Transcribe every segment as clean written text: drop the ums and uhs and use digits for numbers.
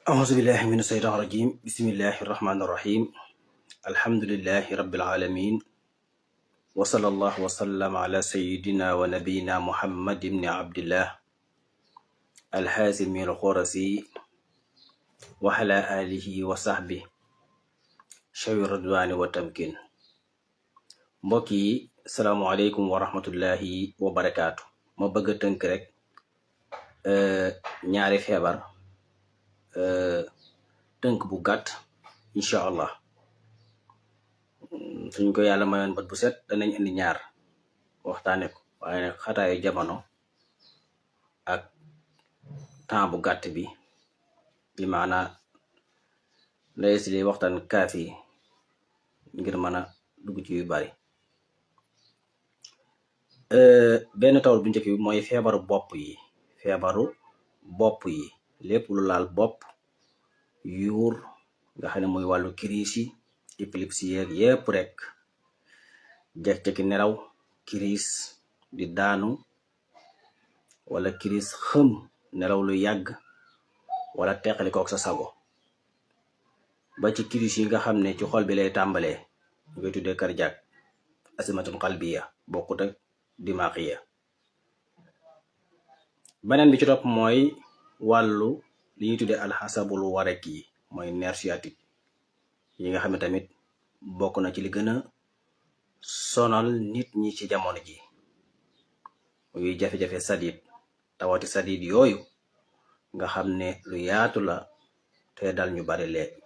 أعوذ بالله من الشيطان الرجيم بسم الله الرحمن الرحيم الحمد لله رب العالمين وصلى الله وسلم على سيدنا ونبينا محمد بن عبد الله الحازم الخرسي وعلى آله وصحبه شوي الرضوان والتمكين mbokki salaamaaleykum wa rahmatullahi wa barakaatu ma bëgg a tënk rek ñaari feebar tënk bu gàtt incha allah suñ ko yàlla mayoon bët bu set danañ indi ñaar waxtaane ko waaye nag xataayu jamono ak temps bu gàtt bi maana lay si li waxtaan kaafi ngir mën a dugg ci yu bari benn tawul bu njëkk bi mooy feebaru bopp yi lépp lu laal bopp yuur nga xam ne mooy wàllu crise yi épilepsie yeeg yépp rek jekki nelaw crise di daanu wala crise xëm nelaw lu yàgg wala teqali kook sa sago ba ci crise yi nga xam ne ci xol bi lay tàmbalee ñu koy tuddee cardiaque asimatun qalbiya bokkut ak dimaqiya beneen bi ci topp mooy wàllu li ñuy tuddee alxasabul warek yi mooy nerf sciatique yi nga xam ne tamit bokk na ci li gën a sonal nit ñi ci jamono ji muy jafe-jafe sadid tawati sadid yooyu nga xam ne lu yaatu la te dal ñu bari léegi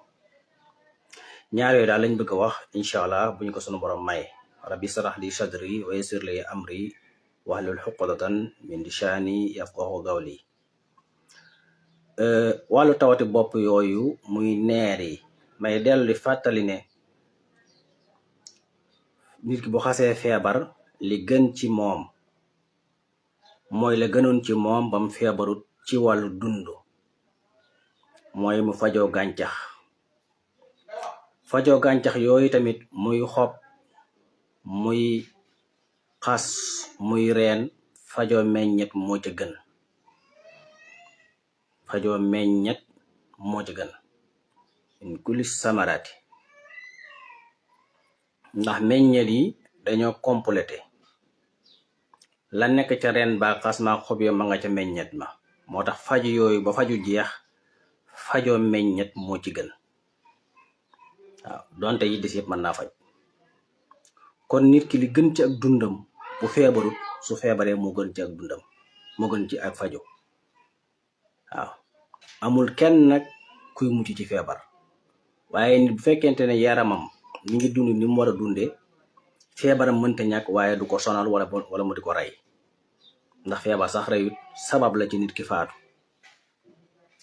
ñaar yooyu daal lañ bëgg a wax incha allah bu ñu ko sunu borom may rabbi sarax li sadri wa yassir li amri wahlul uqdatan min lisaani yafqahu qawli wàllu tawati bopp yooyu muy neer yi may dellu di fàttali ne nit ki bu xasee feebar li gën ci moom mooy la gënoon ci moom bam feebarut ci wàllu dund mooy mu fajoo gàncax yooyu tamit muy xob muy xas muy reen fajoo meññet moo ca gën in kulli samaraati ndax meññet yi dañoo complété la nekk ca reen ba xas ma xob yo ma nga ca meññet ma moo tax faju yooyu ba faju jeex fajoo meññet moo ci gën waaw donte yi des yëpp mën naa faj kon nit ki li gën ci ak dundam bu feebarut su feebaree moo gën ci ak dundam moo gën ci ak fajo waaw amul kenn nag kuy mucc ci feebar waaye nit bu fekkente ne yaramam mi ngi dund ni mu war a dundee feebaram mënta ñàkk waaye du ko sonal wala mu di ko rey ndax feebar sax reyut sabab la ci nit ki faatu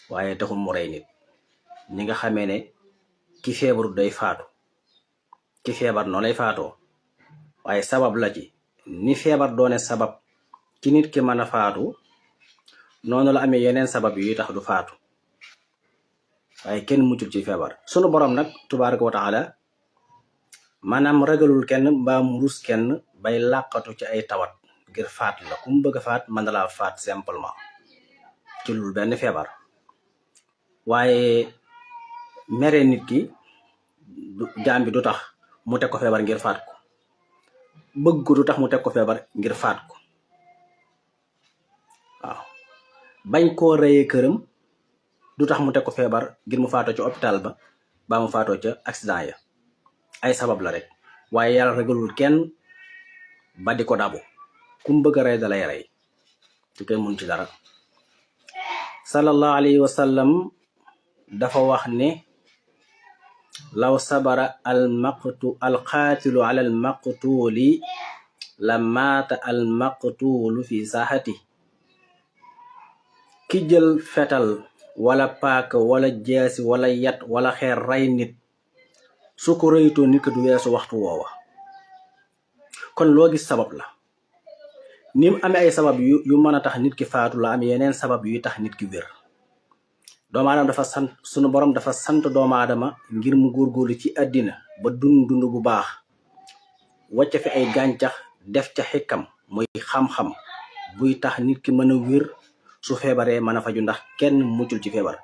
waaye taxul mu rey nit ñi nga xamee ne ki feebarut day faatu ki feebar noonu lay faatoo waaye sabab la ci ni feebar doone sabab ci nit ki mën a faatu noonu la amee yeneen sabab yu tax du faatu waaye kenn muccul ci feebar sunu borom nag tabaraka wa taala maanaam ragalul kenn mbaa mu rus kenn bay làqatu ci ay tawat ngir faat la ku mu bëgg a faat mën na laa faat simplement ci lul benn feebar waaye mere nit ki jaam bi du tax mu teg ko feebar ngir faat ko bëgg ko du tax mu teg ko feebar ngir faat ko waaw bañ koo reyee këram du tax mu teg ko feebar ngir mu faatoo ca hôpital ba mu faatoo ca accident ya ay sabab la rek waaye yàlla regalul kenn ba di ko dabu ku mu bëgg a rey dalay rey ci koy mun ci dara sallallahu alayhi wa sallam dafa wax ne law sabara alqaatilu ala almaqtuuli la maata almaqtuulu fi saaxati ki jël fetal wala paaka wala jaasi wala yat wala xeer rey nit su ko rëytoo nit ko du weesu waxtu woowa kon loo gis sabab la ni mu amee ay sabab yu mën a tax nit ki faatu la am yeneen sabab yu tax nit ki wér doomu aadama dafa sant sunu borom dafa sant doomu aadama ngir mu góorgóorlu ci àddina ba dund bu baax wàcc fi ay gàncax def ca xikam muy xam-xam buy tax nit ki mën a wér su feebaree mën a faju ndax kenn muccul ci feebar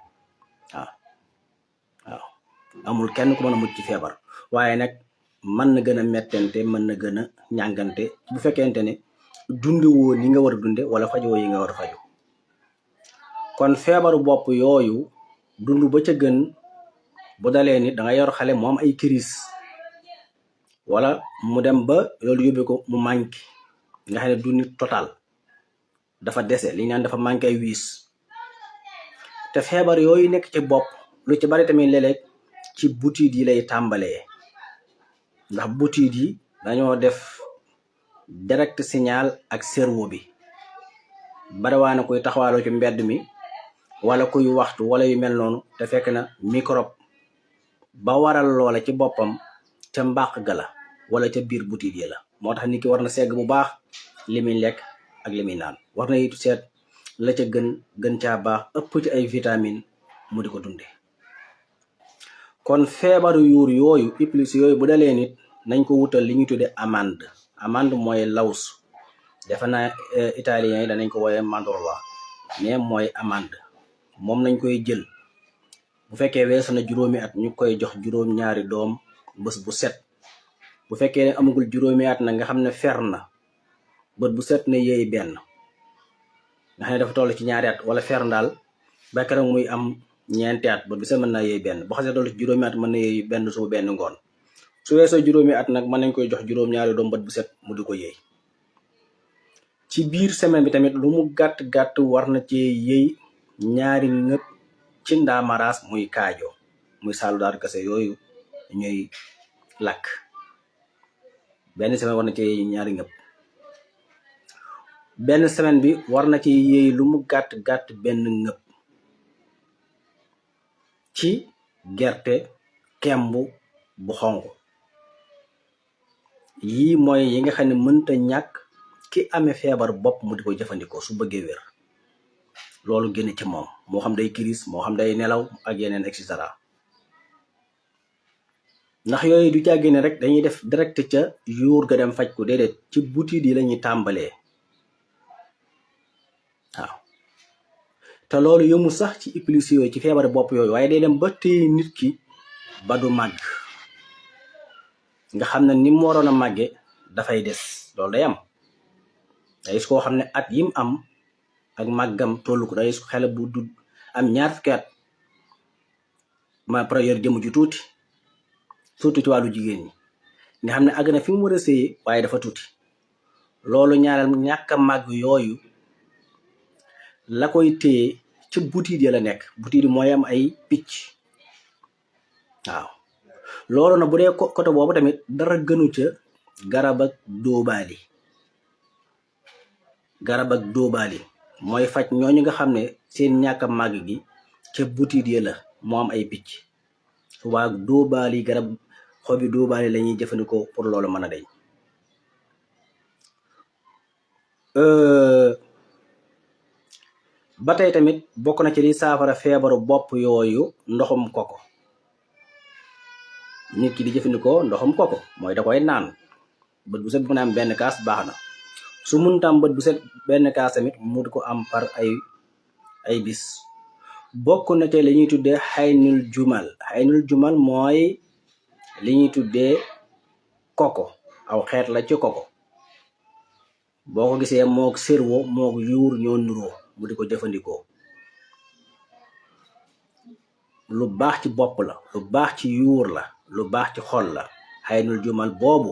waaw waaw amul kenn ku mën a mucc ci feebar waaye nag mën na gën a mettente mën na gën a ñàngante bu fekkente ne dundi woo ni nga war a dunde wala fajoo yi nga war a faju kon feebaru bopp yooyu dund ba ca gën bu dalee nit da nga yor xale mu am ay crise wala mu dem ba loolu yóbbe ko mu manqué nga xam ne du nit total dafa dese li ñu naan dafa manqué ay wiis te feebar yooyu nekk ci bopp lu ci bari tamit léeg-léeg ci butit yi lay tàmbalee ndax butit yi dañoo def direct signal ak cerveau bi bariwaana kuy taxawaaloo ci mbedd mi wala kuy waxtu wala yu mel noonu te fekk na microbe ba waral loola ci boppam ca mbàq ga la wala ca biir butit yi la moo tax nit ki war na segg bu baax li muy lekk ak li muy naan war na itu seet la ca gën caa baax ëpp ci ay vitamine mu di ko dunde kon feebaru yuur yooyu plus yooyu bu dalee nit nañ ko wutal li ñuy tudde amande mooy laws defe naa italien yi danañ ko wooye mandorla mais mooy amande moom nañ koy jël bu fekkee weesu na juróomi at ñu koy jox juróom-ñaari doom bés bu set bu fekkee ne amagul juróomi at nag nga xam ne fer na bët bu set ne yéey benn nga xam ne dafa toll ci ñaari at wala fer daal ba keroog muy am ñeenti at bët bu set mën naa yéey benn boo xasee toll ci juróomi at mën na yéey benn suba benn ngoon su weesoo juróomi at nag mën nañ koy jox juróom-ñaari doom bët bu set mu di ko yéey ci biir semaine bi tamit lu mu gàtt-gàtt war na ci yéey ñaari ngëp ci ndaamaraas muy kaajo muy saalu daar kase yooyu ñuy lakk benn semaine war na ci yéey ñaari ngëp benn semaine bi war na ci yéey lu mu gàtt-gàtt benn ngëp ci gerte kemb bu xonq yii mooy yi nga xam ne mënta ñàkk ki amee feebar bopp mu di ko jëfandikoo su bëggee wér loolu génn ci moom moo xam day crise moo xam day nelaw ak yeneen et cetera ndax yooyu du càggi ne rek dañuy def direct ca yuur ga dem faj ko déedéet ci butit yi lañuy tàmbalee waaw te loolu yëmul sax ci plus yooyu ci feebar bopp yooyu waaye day dem ba téye nit ki ba du màgg nga xam ne ni mu waroon a màgge dafay des loolu day am day su koo xam ne at yim am ak màggam tollu ko day su xale bu du am ñaar fukki at ma première jëmm ju tuuti surtout ci wàllu jigéen ñi nga xam ne àgg na fi mu war a sëyi waaye dafa tuuti loolu ñaareel ñàkk a màgg yooyu la koy téye ci butit yi la nekk butit yi mooy am ay picc waaw loolu na bu dee côté boobu tamit dara gënu ca garab ak dóobaali mooy faj ñooñu nga xam ne seen ñàkk a màgg gi ca butit yi la moo am ay picc waa dóobaali garab xobi dóobaali la ñuy jëfandikoo pour loolu mën a deñ ba tey tamit bokk na ci li saafara feebaru bopp yooyu ndoxum koko nit ki di jëfandikoo ndoxum koko mooy da koy naan bët bu set bu mën a am benn kaas baax na su muntam bët bu set benn kaas tamit mu di ko am par ay bis bokk na te li ñuy tuddee xaynul jumal mooy li ñuy tuddee koko aw xeet la ci koko boo ko gisee moog cerveau moog yuur ñoo nuroo mu di ko jëfandikoo lu baax ci bopp la lu baax ci yuur la lu baax ci xol la xaynul jumal boobu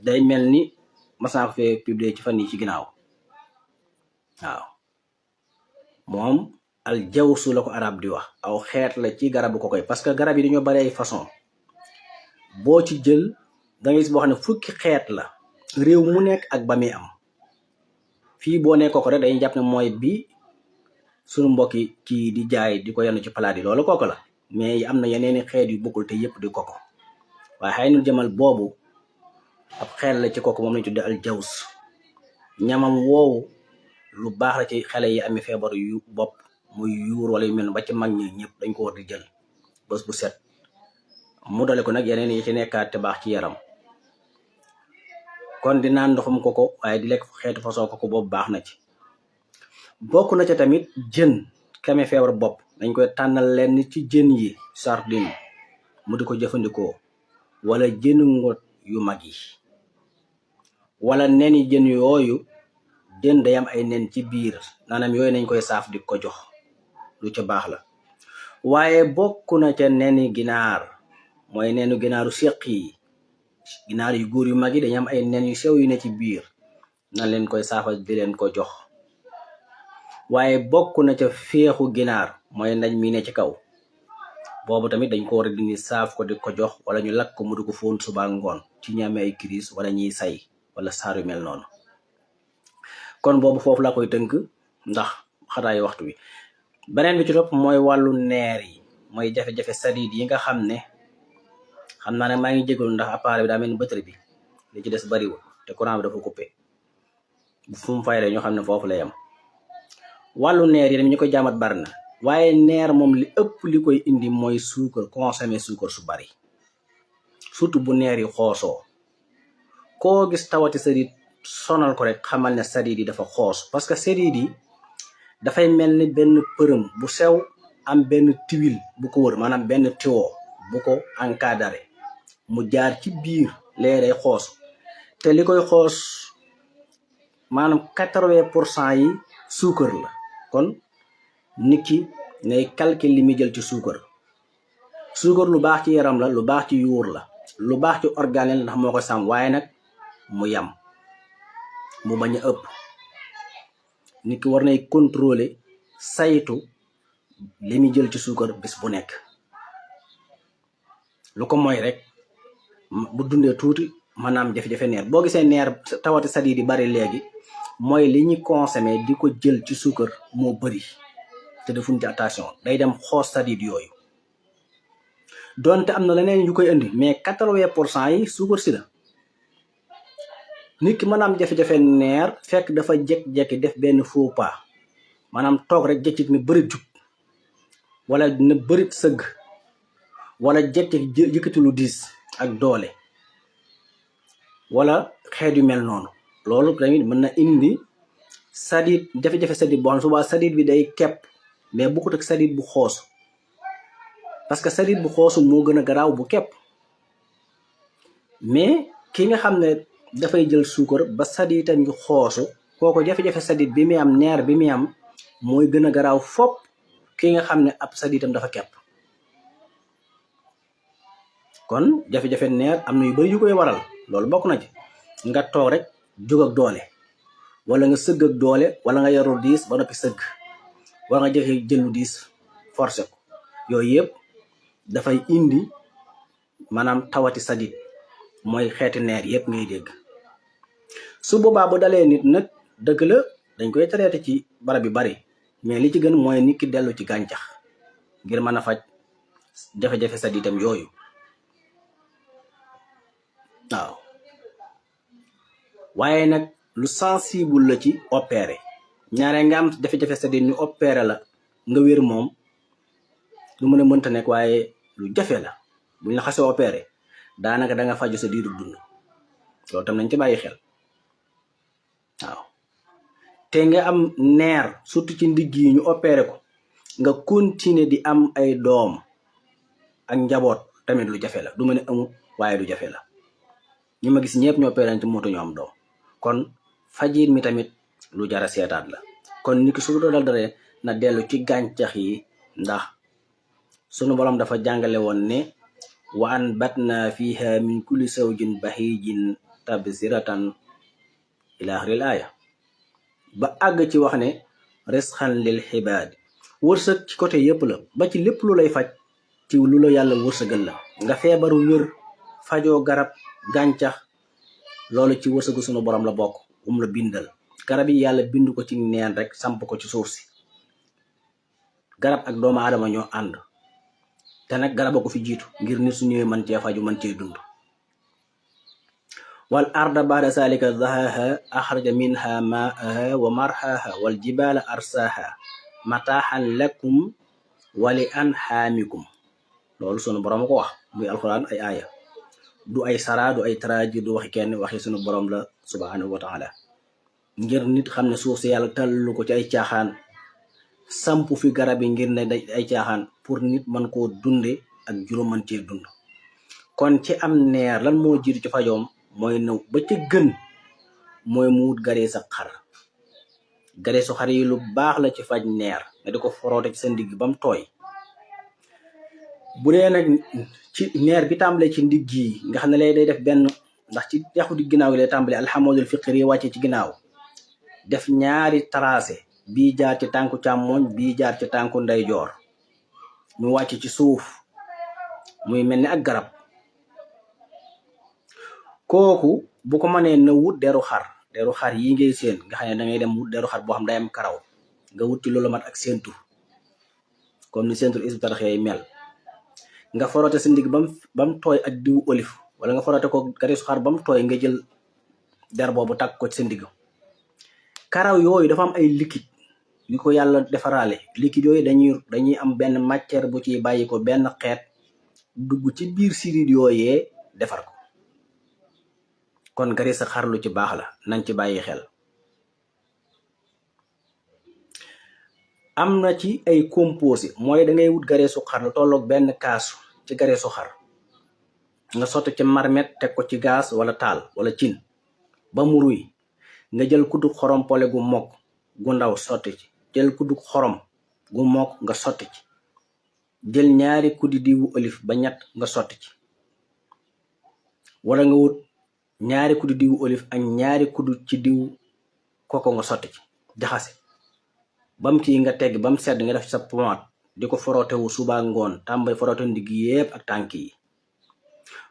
day mel ni masaa ko fee publier ci fan yi ci ginnaaw waaw moom al jawsu la ko arab di wax aw xeet la ci garabu ko koy parce que garab yi dañoo bari ay façon boo ci jël da ngay gis boo xam ne fukki xeet la réew mu nekk ak ba muy am fii boo ne koko rek dañuy jàpp ne mooy bi suñu mbokki kii di jaay di ko yenn ci palaat yi loolu koko la mais am na yeneeni xeet yu bokkul te yëpp di koko waaye xaynul jamal boobu ab xeet la ci koko moom lañu tuddee al jaws ñamam woowu lu baax la ci xale yi amee feebar yu bopp muy yuur wala yu mel ba ci mag ñi ñëpp dañ ko war di jël bés bu set mu dale ko nag yeneen yi ci nekkaat te baax ci yaram kon di naan ndoxum koko waaye di lekk xeetu façon koko boobu baax na ci bokk na ca tamit jën kame feebar bopp dañ koy tànnal lenn ci jën yi sardine mu di ko jëfandikoo wala jënu ngot yu mag yi wala neni jën yooyu jën day am ay nen ci biir maanaam yooyu nañ koy saaf di ko jox lu ca baax la waaye bokk na ca neni ginaar mooy nenu ginaaru séq yi ginaar yu góor yu mag yi dañu am ay nen yu sew yu ne ci biir na leen koy saafal di leen ko jox waaye bokk na ca féexu ginaar mooy ndañ mi ne ci kaw boobu tamit dañ ko war a dindi saaf ko di ko jox wala ñu lakk ko mu di ko fóon suba ngoon ci ñame ay crise wala ñiy say wala saar yu mel noonu kon boobu foofu laa koy tënk ndax xataay waxtu wi beneen bi ci topp mooy wàllu neer yi mooy jafe-jafe sadiid yi nga xam ne xam naa ne maa ngi jégalu ndax appareil bi daa mel ni batterie bi li ci des bariwul te courant bi dafa coupé fu mu fay rek ñoo xam ne foofu la yem wàllu neer yi ñu koy jaamat bari na waaye neer moom li ëpp li koy indi mooy suukar consommer suukar su bari surtout bu neer yi xoosoo koo gis tawati sadiid sonal ko rek xamal ne sadiid yi dafa xoos parce que sadiid yi dafay mel ni benn përëm bu sew am benn tiwil bu ko wër maanaam benn tiwo bu ko encadré mu jaar ci biir lee day xoos te li koy xoos maanaam 80% yi suukar la kon nit ki ngay calcul li muy jël ci suukar lu baax ci yaram la lu baax ci yuur la lu baax ci organe la ndax moo ko sàmm waaye nag mu yam mu bañ a ëpp nit ki war nay contrôler saytu li muy jël ci suukar bis bu nekk lu ko mooy rek bu dundee tuuti maanaam jafe-jafe neer boo gisee neer tawati sadiid yi bari léegi mooy li ñuy consommer di ko jël ci suukar moo bari te defuñ ci attention day dem xoos sadiid yooyu donte am na leneen yu koy indi mais 80% yi suukar si la nit ki maanaam jafe-jafe neer fekk dafa jekki-jekki def benn faux pas maanaam toog rek jëccit ne bërit jug wala ne bërit sëgg wala jekki yëkkati lu diis ak doole wala xeet yu mel noonu loolu tamit mën na indi sadiid jafe-jafe sadiid boo xam ne subaa sadiid bi day kepp mais bokkut ak sadiid bu xoosu parce que sadiid bu xoosu moo gën a garaaw bu kepp mais ki nga xam ne dafay jël suukar ba sadiitam ngi xoosu kooku jafe-jafe sadiid bi muy am neer bi muy am mooy gën a garaaw fopp ki nga xam ne ab sadiitam dafa kepp kon jafe-jafe neer am na yu bari yu koy waral loolu bokk na ci nga toog rek jóg ak doole wala nga sëgg ak doole wala nga yaru diis ba noppi sëgg wala nga jëfe jël lu diis forcé ko yooyu yëpp dafay indi maanaam tawati sadiid mooy xeeti neer yëpp ngay dégg su boobaa bu dalee nit nag dëgg la dañ koy traité ci barab yu bari mais li ci gën mooy nit ki dellu ci gàncax ngir mën a faj jafe-jafe sadiidam yooyu waaw waaye nag lu sensible la ci opéré ñaare nga am jafe-jafe sadiid ñu opéré la nga wér moom lu mën a mënta nekk waaye lu jafe la buñ la xasee opéré daanaka da nga faju sa diiru dund loolu tam nañ ci bàyyi xel waaw te nga am neer surtout ci ndigg yi ñu opéré ko nga continuer di am ay doom ak njaboot tamit lu jafe la du ma ne amul waaye lu jafe la ñu ma gis ñëpp ñoo opéré te mootu ñu am doom kon fajiir mi tamit lu jara seetaat la kon nit ki su dal dara na dellu ci gàncax yi ndax sunu borom dafa jàngale woon ne wa anbatna fiha min kulli zawjin bahijin tabsiratan ila axiril aaya ba àgg ci wax ne risqan lil xibaad wërsëg ci côté yëpp la ba ci lépp lu lay faj ci lu la yàlla wërsëgal la nga feebaru wér fajoo garab gàncax loolu ci wërsëgu sunu borom la bokk la bindal garab yi yàlla bind ko ci neen rek samp ko ci suuf si garab ak doomu aadama ñoo ànd te nag garab a ko fi jiitu ngir nit su ñëwee mën cee faju mën cee dund wal arda ba'da zalika dahaha axraja minha maaha wa marhaha wal jibala arsaha mataaxan lakum wa li anxaamikum loolu sunu borom ko wax muy alquran ay aaya du ay sara du ay taraji du waxi kenn waxi sunu borom la subhanahu wa taala ngir nit xam ne suuf si yàlla tàllalu ko ci ay caaxaan sampu fi garab yi ngir ne ay caaxaan pour nit mën koo dunde ak juróom mën cee dund. kon ci am neer lan moo jiitu ci fajoom mooy nëw ba ca gën mooy mu wut gareesu xar. gareesu xar yi lu baax la ci faj neer nga di ko foroote ci sa ndigg ba mu tooy. bu dee nag ci neer bi tàmbale ci ndigg yi nga xam ne lay day def benn ndax ci yaxu di ginnaaw gi lay tàmbale alhamdul fiqri yi wàcce ci ginnaaw def ñaari tracé bii jaar ci tànku càmmoñ bii jaar ci tànku ndeyjoor ñu wàcc ci suuf muy mel ni ak garab. kooku bu ko mënee na wut deru xar yi ngay seen nga xam ne da ngay dem wut deru xar boo xam day am karaw nga wut ci loolu mat ak sentu comme ni sentu Hizbut Tarqiyyah mel nga forote sa ndig bam tooy ak diwu olive wala nga forote ko gareesu xar bam tooy nga jël der boobu takk ko ci sa ndig. karaw yooyu dafa am ay liquide yu ko yàlla defaraale. liquide yooyu dañuy am benn matière bu ci bàyyi ko benn xeet dugg ci biir sirit yooyee defar ko. kon gareesu xar lu ci baax la nañ ci bàyyi xel. am na ci ay composé mooy da ngay wut gareesu xar lu tolloog benn kaasu ci gareesu xar nga sotti ci marmet teg ko ci gaz wala taal wala cin ba mu ruy nga jël kuddu xorom pole gu mokk gu ndaw sotti ci jël kuddu xorom gu mokk nga sotti ci jël ñaari kuddi diwu olive ba ñett nga sotti ci wala nga wut ñaari kuddu diwu olive ak ñaari kuddu ci diwu koko nga sotti ci jaxase bam kii nga tegg bam sedd nga def sa pomade di ko forotewu suba ngoon tàmbay forote ndigg yépp ak tànk yi.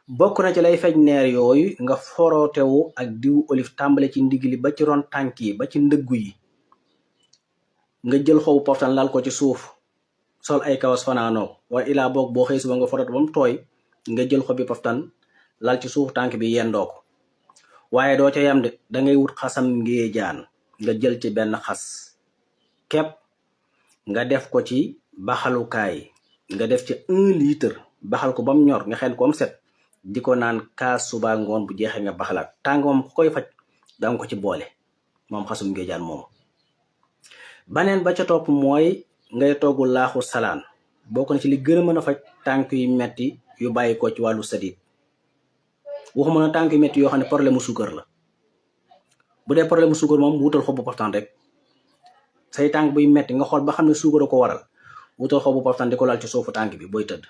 bokk na ci lay fej neer yooyu nga forotewu ak diwu olive tàmbale ci ndigg li ba ci ron tànk yi ba ci ndëggu yi nga jël xobu poftan lal ko ci suuf sol ay kawas fanaanoo wala ilaa boog boo xëy suba nga forote ba mu tooy nga jël xobi poftan lal ci suuf tànk bi yendoo ko. waaye doo ca yam de dangay wut xasam ngéejaan nga jël ci benn xas kepp nga def ko ci baxalukaay nga def ci 1 litre baxal ko ba mu ñor nga xel ko am set di ko naan kaas suba ngoon bu jeexee nga baxalaat tàng moom ku koy faj danga ko ci boole moom xasum ngéejaan moom. baneen ba ca topp mooy ngay togg laaxu salaan bokk na ci li gën a mën a faj tànk yu metti yu bàyyi ko ci wàllu sadit. waxuma na tànk yu metti yoo xam ne problème mu suukar la. bu dee problème mu suukar moom wutal xobu poftan rek say tànk buy metti nga xool ba xam ne suukar a ko waral wutal xobu poftan di ko laal ci suufu tànk bi booy tëdd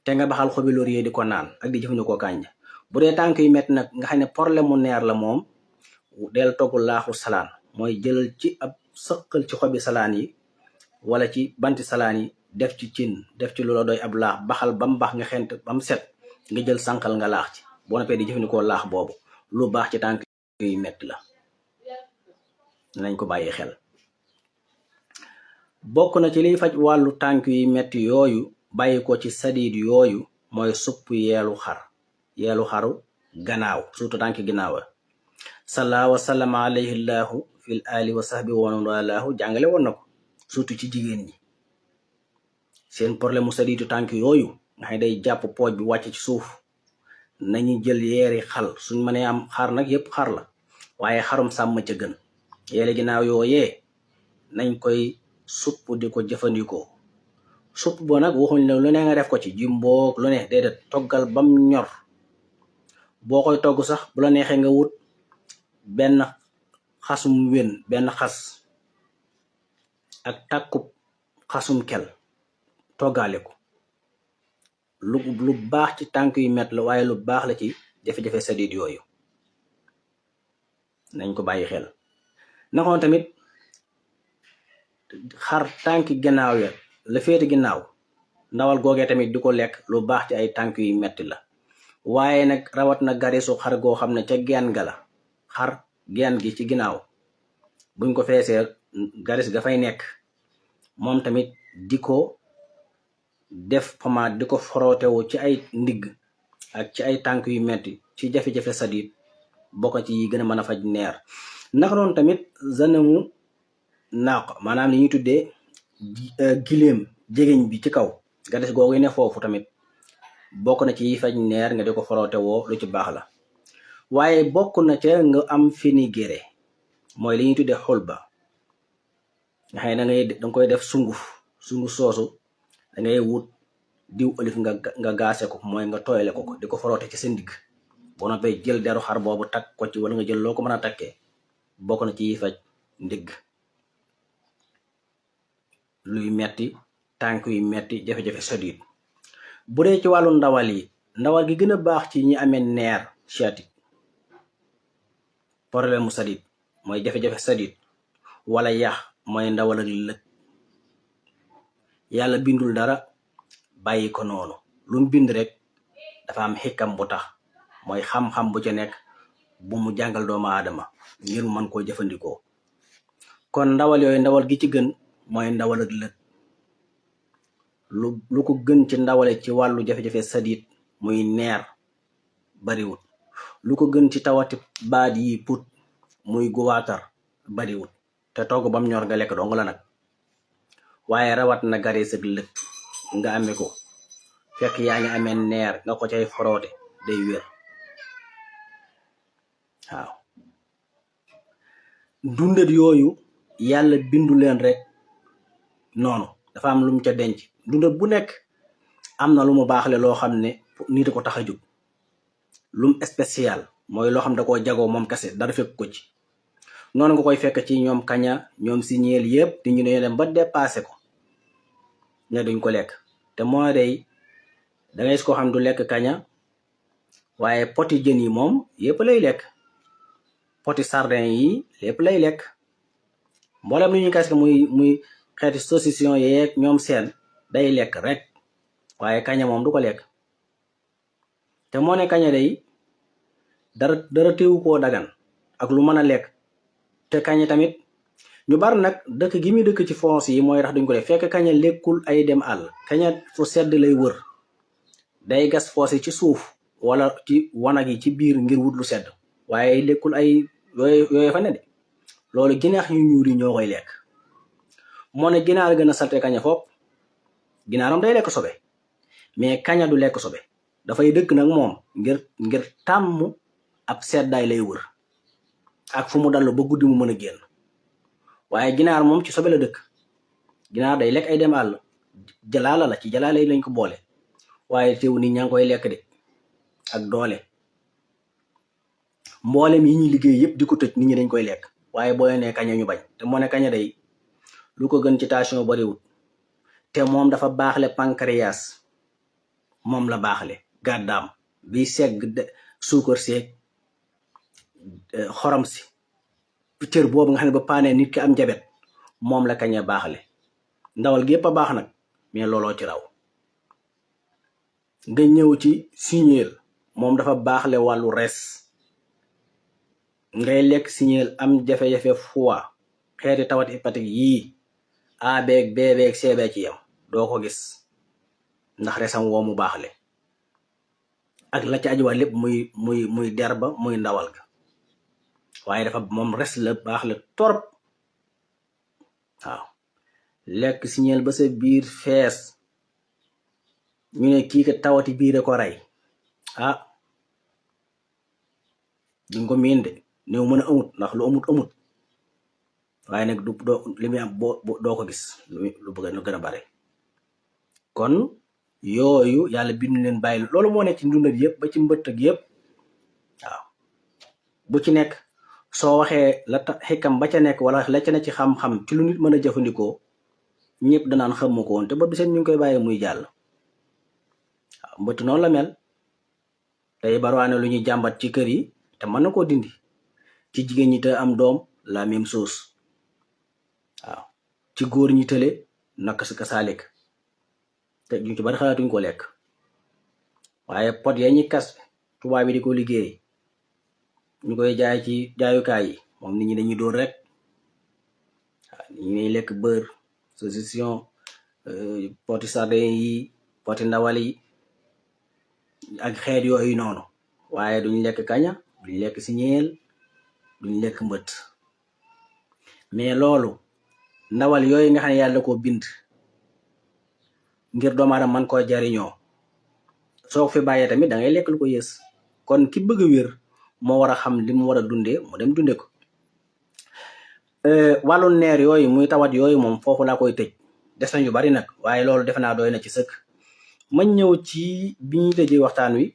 te nga baxal xobi laurier di ko naan ak di jëfandikoo kànja. bu dee tànk yu metti nag nga xam ne problème mu neer la moom del togg laaxu salaan mooy jëlal ci ab sëqal ci xobi salaan yi wala ci banti salaan yi def ci cin def ci loola doy ab laax baxal ba mu baax nga xent ba mu set nga jël sànqal nga laax ci boo noppee di jëfandikoo laax boobu lu baax ci tànk yu metti la nañ ko bàyyi xel. bokk na ci liy faj wàllu tànk yu metti yooyu bàyyi ko ci sadiid yooyu mooy supp yeelu xaru gannaaw surtout tànk ginnaawa. salla wa sallama alayhi llaahu fil ali wa sahbi wa man walaahu jàngale woon na ko surtout ci jigéen ñi seen problème mu sadiidu tànk yooyu nga xam day jàpp pooj bi wàcc ci suuf nañu jël yeeri xal suñ mënee am xar nag yépp xar la waaye xarum sàmm ca gën yeele ginnaaw yooyee nañ koy supp di ko jëfandikoo. supp boo nag waxuñ ne lu ne nga def ko ci jimboog lu ne déedéet toggal bam ñor boo koy togg sax bu la neexee nga wut benn xasum wén benn xas ak tàkkub xasum kel toggaale ko lu baax ci tànk yu met la waaye lu baax la ci jafe-jafe sadiid yooyu nañ ko bàyyi xel. naxoon tamit xar tànk gannaaw ya la féete ginnaaw ndawal googee tamit di ko lekk lu baax ci ay tànk yu metti la waaye nag rawat na gareesu xar goo xam ne ca geen ga la xar geen gi ci ginnaaw buñ ko feesee garis ga fay nekk moom tamit di ko def pomade di ko forotewu ci ay ndigg ak ci ay tànk yu metti ci jafe-jafe sadiid bokk ci yi gën a mën a faj neer. naka noonu tamit zanamu naaq maanaam li ñuy tuddee giléem jegeñ bi ci kaw garis googu ne foofu tamit bokk na ci yi faj neer nga di ko forotewoo lu ci baax la. waaye bokk na ca nga am fenugrec mooy li ñuy tuddee xulba nga xam ne danga koy def sunguf soosu da ngay wut diw olif nga gaase ko mooy nga tooyale ko di ko foroote ci sa ndigg boo noppee jël deru xar boobu takk ko ci wala nga jël loo ko mën a takkee bokk na ci faj ndigg luy metti tànk yu metti jafe-jafe sadiid bu dee ci wàllu ndawal yi ndawal gi gën a baax ci ñi amee nerf sciatique problème mu sadiid mooy jafe-jafe sadiid wala yax mooy ndawal ak lëg yàlla bindul dara bàyyi ko noonu lu mu bind rek dafa am xikam bu tax mooy xam-xam bu ca nekk bu mu jàngal doomu aadama ngir mu mën koo jëfandikoo kon ndawal yooyu ndawal gi ci gën mooy ndawal ak lëg lu ko gën ci ndawale ci wàllu jafe-jafe sadiid muy neer bariwul lu ko gën ci tawati baat yi put muy guwaatar bariwul te togg bam ñor nga lekk dong la nag waaye rawat na garees ak lëg nga amee ko fekk yaa ngi amee neer nga ko cay foroote day wér waaw dundat yooyu yàlla bindu leen rek noonu dafa am lu mu ca denc dundat bu nekk am na lu mu baaxle loo xam ne nit a ko tax a jóg lum spécial mooy loo xam da koo jagoo moom kese dara fekk ko ci noonu nga koy fekk ci ñoom kaña ñoom si ñeel yëpp di ñu ne dem ba dépassé ko ne duñ ko lekk te moo day dangay gis koo xam du lekk kaña waaye poti jën yi moom yëpp lay lekk poti sardin yi lépp lay lekk mboolem lu ñuy kas muy xeeti saucisson yeeg ñoom seen day lekk rek waaye kaña moom du ko lekk te moo ne kaña day dara teewu koo dagan ak lu mën a lekk te kaña tamit ñu bari nag dëkk gi muy dëkk ci foos yi mooy tax duñ ko def fekk kaña lekkul ay dem àll kaña fu sedd lay wër day gas foos yi ci suuf wala ci wanag yi ci biir ngir wut lu sedd waaye lekkul ay yooyu fa ne de loolu ginaax yu ñuur yi ñoo koy lekk moo ne ginaar gën a salte kaña fopp ginaaram day lekk sobe mais kaña du lekk sobe dafay dëkk nag moom ngir tàmm ab seddaay lay wër ak fu mu dallu ba guddi mu mën a génn waaye ginaar moom ci sobe la dëkk ginaar day lekk ay dem àll jalaala la ci jalaala yi lañ ko boole waaye teewu nit ñaa ngi koy lekk de ak doole mboolem yi ñuy liggéey yëpp di ko tëj nit ñi dañ koy lekk waaye boo nee kaña ñu bañ te moo ne kaña day lu ko gën ci tension bariwul te moom dafa baaxle pancréas moom la baaxle gàddaam bi segg suukar seeg xorom si cër boobu nga xam ne ba paanee nit ki am jabet moom la kaña baaxle ndawal gi yëpp a baax nag mais looloo ci raw nga ñëw ci signeel moom dafa baaxle wàllu res ngay lekk signeel am jafe-jafe foie xeeti tawat hépatique yii A beeg B beeg C beeg ci yam doo ko gis ndax resam woo mu baaxle ak la ci ajuwaat lépp muy derba muy ndawal ga waaye dafa moom res la baaxle torop waaw lekk signeel ba sa biir fees ñu ne kii ka tawati biir ko rey ah duñ ko miin de néew mën a amut ndax lu amut waaye nag li muy am doo ko gis lu bëgg lu gën a bare kon yooyu yàlla bindu leen bàyyi loolu moo nekk ci ndundat yëpp ba ci mbëtt ak yëpp waaw bu ci nekk soo waxee la xikam ba ca nekk wala la ca ne ci xam-xam ci lu nit mën a jëfandikoo ñëpp danaan xamu ko woon te ba bi seen ñu ngi koy bàyyi muy jàll waaw mbëtt noonu la mel tey barwaane lu ñuy jàmbat ci kër yi te mën na koo dindi ci jigéen ñi te am doom la même chose waaw ci góor ñi tële naka si kasaalik te ñu ci bari xalaatuñ ko lekk waaye pot ya ñi kas tubaab bi di ko liggéey ñu koy jaay ci jaayukaay yi moom nit ñi dañuy dóor rek waaw nit ñi lekk beurre saucisson poti sardin yi poti ndawal yi ak xeet yooyu noonu waaye duñ lekk kaña duñ lekk signeel duñ lekk mbët mais loolu ndawal yooyu nga xam ne yàlla ko bind ngir doomu aadama man koo jariñoo soo ko fi bàyyee tamit da ngay lekk lu ko yées kon ki bëgg a wér moo war a xam li mu war a dundee mu dem dunde ko wàllu neer yooyu muy tawat yooyu moom foofu laa koy tëj des nañu bari nag waaye loolu defe naa doy na ci sëkk. ma ñëw ci bi ñuy tëjee waxtaan wi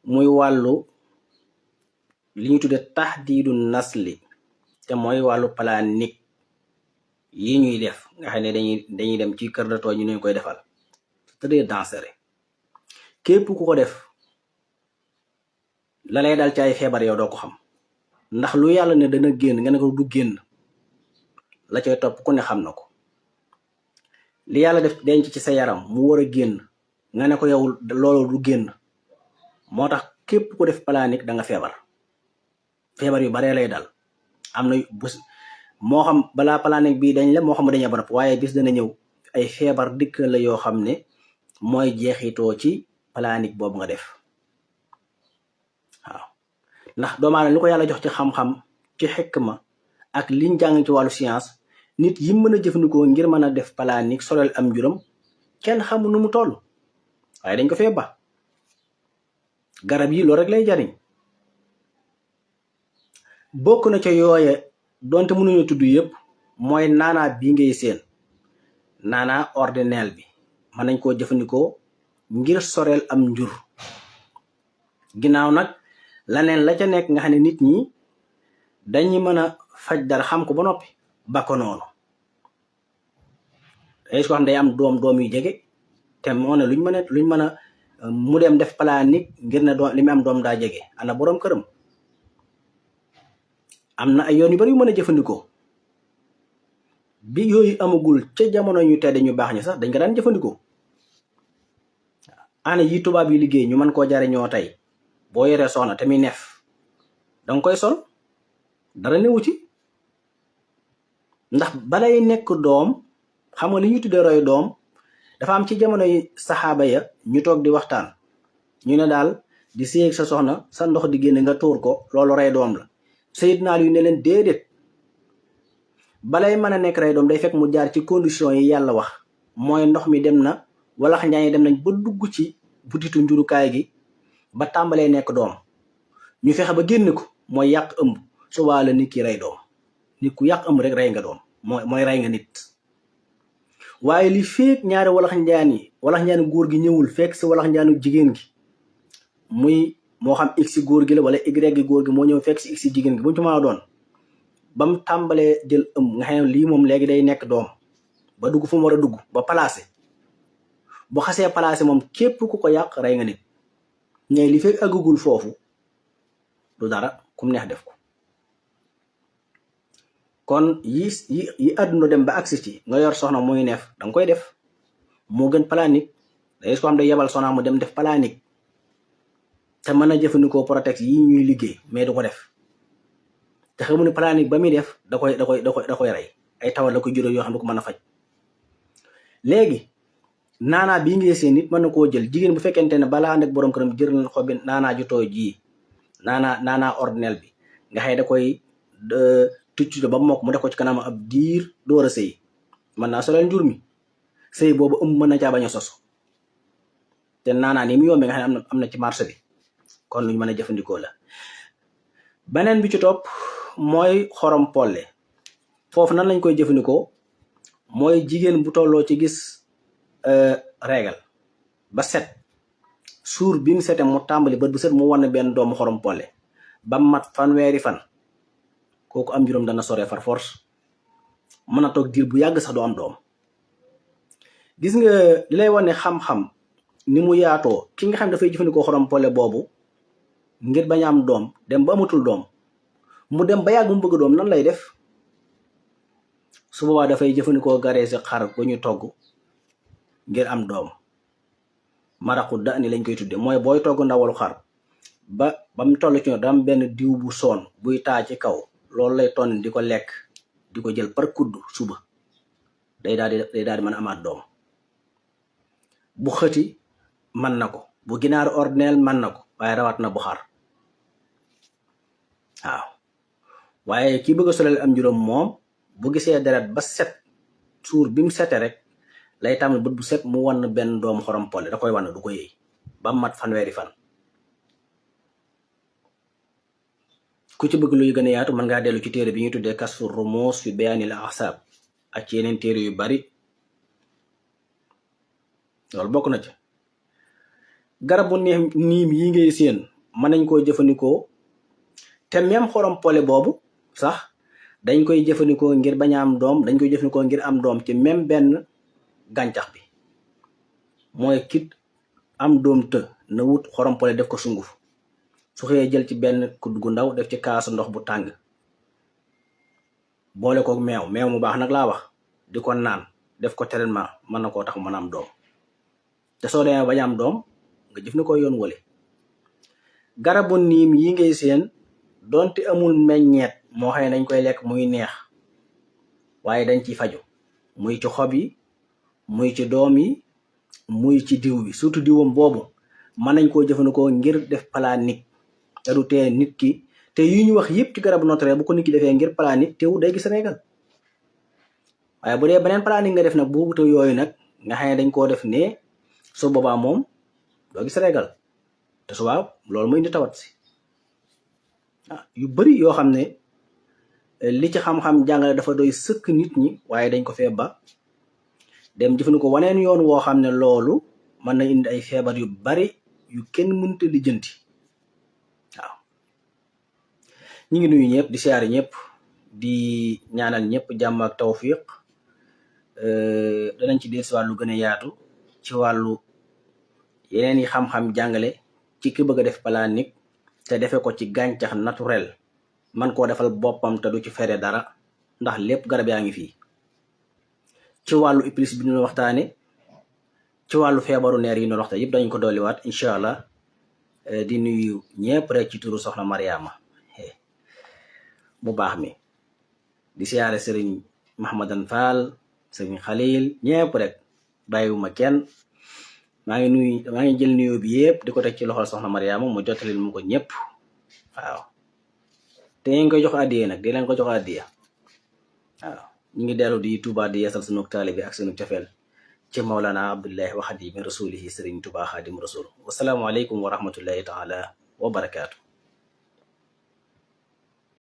muy wàllu li ñu tudde tahdiidu nasli te mooy wàllu planique yi ñuy def nga xam ne dañuy dem ci kër docteur ñu leen koy defal très dangereux. képp ku ko def la lay dal ci ay feebar yow doo ko xam ndax lu yàlla ne dana génn nga ne ko du génn la cay topp ku ne xam na ko. li yàlla def denc ci sa yaram mu war a génn nga ne ko yow loolu du génn moo tax képp ku def planique da nga feebar yu baree lay dal. am na bés moo xam balaa planique bii dañ la moo xam dañee ba nopp waaye bis dana ñëw ay feebar dikk la yoo xam ne mooy jeexitoo ci planique boobu nga def. waaw ndax doomu aadama li ko yàlla jox ci xam-xam ci xikma ak liñ jàng ci wàllu science nit yi mën a jëfandikoo ngir mën a def planique solel am juróom kenn xamul nu mu toll waaye dañ ko fee ba garab yi loolu rek lay jariñ. bokk na ca yooye donte mënuñu tudd yëpp mooy naanaa bii ngay seen naanaa ordinaire bi mën nañ koo jëfandikoo ngir soreel am njur. ginnaaw nag laneen la ca nekk nga xam ne nit ñi dañuy mën a faj dara xam ko ba noppi ba ko noonu ay ko xam day am doom yu jege te moo ne luñ mën a mu dem def planique ngir ne doom li mu am doom daa jege ana boroom këram. am na ay yoon yu bari yu mën a jëfandikoo bi yooyu amagul ca jamono ñu tedd ñu baax ñi sax dañ ko daan jëfandikoo. ana yi tubaab yi liggéey ñu mën koo jariñoo tey boo yoree soxna te muy neef danga koy sol dara newu ci ndax balay nekk doom xam nga li ñu tuddee roy doom dafa am ci jamono yi saxaaba ya ñu toog di waxtaan ñu ne daal di séeg sa soxna sa ndox di génne nga tuur ko loolu rey doom la. Seydina Ali ne leen déedéet balay mën a nekk rey doom day fekk mu jaar ci condition yi yàlla wax mooy ndox mi dem na wala xanjaan yi dem nañ ba dugg ci butitu njurukaay gi ba tàmbalee nekk doom ñu fexe ba génn ko mooy yàq ëmb subaa la nit ki rey doom. nit ku yàq ëmb rek rey nga doom mooy rey nga nit. waaye li feek ñaari walax njaani góor gi ñëwul fekk si walax njaanu jigéen gi muy moo xam x si góor gi la wala y gi góor gi moo ñëw fekk si x si jigéen gi bu ñu ci mën a doon ba mu tàmbalee jël ëmb nga xam ne lii moom léegi day nekk doom ba dugg fu mu war a dugg ba placé bu xasee placé moom képp ku ko yàq rey nga nit. ñooy li fekk àggagul foofu du dara kum neex def ko. kon yi àdduna dem ba agsi ci nga yor soxna muy neef danga koy def moo gën planique. day ko xam day yebal soxna mu dem def planique te mën a jëfandikoo protex yi ñuy liggéey mais du ko def te xamu ne planique ba muy def da koy rey ay tawat la koy juróom yoo xam ne du ko mën a faj. léegi naanaa bii ngay seen nit mën na koo jël jigéen bu fekkente ne balaa ànd ak borom këram jër na xobi naanaa ju tooy ji naanaa ordinaire bi nga xëy da koy tucc ba mokk mu def ko ci kanam ab diir door a sëy mën naa soleel njur mi sëy boobu mën na caa bañ a sosu te naanaa ni mu yombee nga xam ne am na ci marché bi kon luñ mën a jëfandikoo la. beneen bi ci topp mooy xorom polle. foofu nan lañ koy jëfandikoo mooy jigéen bu tolloo ci gis régal ba set suur bi mu sete mu tàmbali bët bu set mu wan benn doomu xorom polle ba mat fanweeri fan kooku am juróom dana sore far force mën a toog diir bu yàgg sax du am doom. gis nga li lay wane xam-xam ni mu yaatoo ki nga xam dafay jëfandikoo xorom polle boobu ngir bañ am doom dem ba amatul doom mu dem ba yàgg mu bëgg doom nan lay def su boobaa dafay jëfandikoo garee si xar bu ñu togg ngir am doom. maraqu da ni lañ koy tudde mooy booy togg ndawalu xar ba mu toll ci dam benn diw bu soon buy taa ci kaw loolu lay ton di ko lekk di ko jël par kudd suba day daal di mën a amaat doom. bu xëti mën na ko bu ginaar ordinaire mën na ko waaye rawat na bu xar. waaw waaye ki bëgg a solal am juróom moom bu gisee deret ba set suur bi mu sete rek lay tàmbali bët bu set mu wan benn doomu xorom polle da koy wan du ko yëy ba mat fanweeri fan. ku ci bëgg luy gën a yaatu mën ngaa dellu ci téere bi ñuy tuddee Kasfu Rumus fi bayaanil ahsaab ak ci yeneen téere yu bari loolu bokk na ci. garabu niim yi ngay seen mën nañ koo jëfandikoo te même xorom pole boobu sax dañ koy jëfandikoo ngir bañ a am doom, dañ koy jëfandikoo ngir am doom ci même benn gàncax bi. mooy kit am doom të na wut xorom pole def ko sunguf, su xëyee jël ci benn kudd gu ndaw def ci kaasu ndox bu tàng, boole ko meew mu baax nag laa wax, di ko naan def ko traitement, mën na koo tax mën a am doom. te soo demee bañ a am doom nga jëfandikoo yoon wale. garabu niim yi ngay seen donte amul meññeet moo xam ne dañ koy lekk muy neex, waaye dañ ciy faju, muy ci xob yi, muy ci doom yi, muy ci diw bi. surtout diwam boobu mën nañ koo jëfandikoo ngir def planique, te du tee nit ki, te yu ñu wax yëpp ci garabu naturel bu ko nit ki defee ngir planique teewu day gis régal. waaye bu dee beneen planique nga def nag boobu te yooyu nag nga xam ne dañ koo def ne su boobaa moom doo gis régal, te subaa loolu muy indi tawat si. yu bari yoo xam ne li ci xam-xam jàngale dafa doy sëkk nit ñi, waaye dañ ko fee ba dem jëfandikoo waneen yoon woo xam ne loolu mën na indi ay feebar yu bari yu kenn mënta lijjanti. waaw ñu ngi nuyu ñëpp, di siyaare ñëpp, di ñaanal ñëpp jàmm ak tawfiq. danañ ci del si wàllu gën a yaatu ci wàllu yeneen yi xam-xam jàngale ci ki bëgg a def planique te defe ko ci gàncax naturel, man koo defal boppam te du ci fere dara, ndax lépp garab yaa ngi fii. ci wàllu iblis bi ñu waxtaane, ci wàllu feebaru neer yi ñu waxtaane yëpp dañ ko dolliwaat incha allah. di nuyu ñëpp rek ci turu soxna Mariama mu baax mi, di siyaare sëriñ Mahamadan Fall, sëriñ Xalil, ñëpp rek bàyyiwuma kenn. maa ngi jël nuyu bi yëpp di ko teg ci loxol soxna Mariama mu jottalil mu ko ñëpp. waaw te ngeen koy jox addiya nag, di leen ko jox addiya. waaw ñu ngi dellu di Tuubaa di yeesal sunu taalibe ak sunu cofeel ci Mawlana Abdullahi wa Xadimi Rasulihi Sëriñ Tuubaa Xaadim Rasul. wasalaamu aleykum wa rahmatullahi taala wa barakaatu.